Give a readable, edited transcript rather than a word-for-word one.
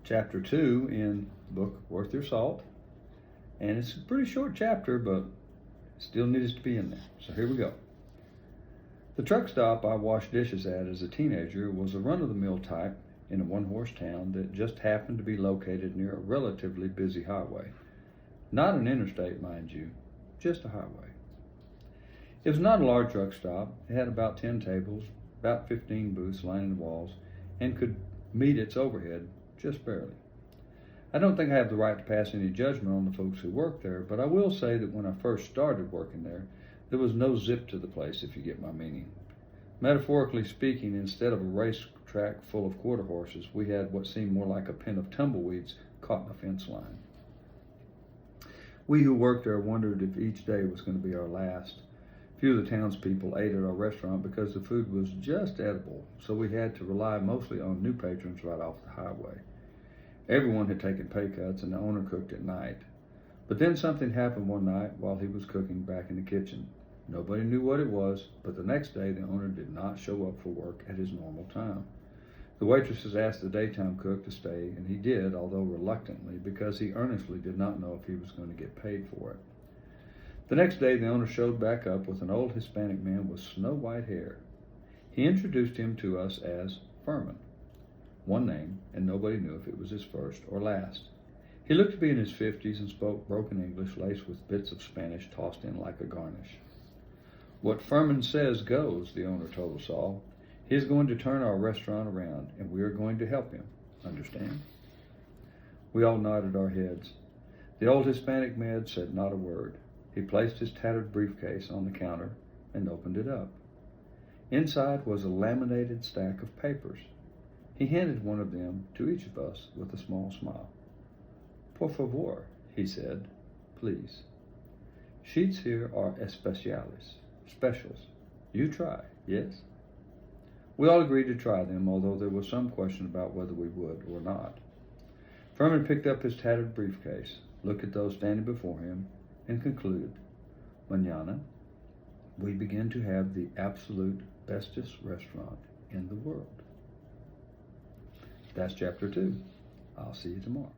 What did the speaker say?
chapter 2 in the book Worth Your Salt. And it's a pretty short chapter, but still needs to be in there. So here we go. The truck stop I washed dishes at as a teenager was a run-of-the-mill type in a one-horse town that just happened to be located near a relatively busy highway. Not an interstate, mind you, just a highway. It was not a large truck stop. It had about 10 tables, about 15 booths lining the walls, and could meet its overhead just barely. I don't think I have the right to pass any judgment on the folks who work there, but I will say that when I first started working there was no zip to the place, if you get my meaning. Metaphorically speaking, instead of a racetrack full of quarter horses, we had what seemed more like a pen of tumbleweeds caught in a fence line. We who worked there wondered if each day was going to be our last. Few of the townspeople ate at our restaurant because the food was just edible, so we had to rely mostly on new patrons right off the highway. Everyone had taken pay cuts and the owner cooked at night. But then something happened one night while he was cooking back in the kitchen. Nobody knew what it was, but the next day the owner did not show up for work at his normal time. The waitresses asked the daytime cook to stay, and he did, although reluctantly, because he earnestly did not know if he was going to get paid for it. The next day the owner showed back up with an old Hispanic man with snow-white hair. He introduced him to us as Furman. One name, and nobody knew if it was his first or last. He looked to be in his 50s and spoke broken English laced with bits of Spanish tossed in like a garnish. What Furman says goes, the owner told us all. He is going to turn our restaurant around, and we are going to help him. Understand? We all nodded our heads. The old Hispanic man said not a word. He placed his tattered briefcase on the counter and opened it up. Inside was a laminated stack of papers. He handed one of them to each of us with a small smile. Por favor, he said, please. Sheets here are especiales, specials. You try, yes? We all agreed to try them, although there was some question about whether we would or not. Furman picked up his tattered briefcase, looked at those standing before him, and concluded, Mañana, we begin to have the absolute bestest restaurant in the world. That's chapter 2. I'll see you tomorrow.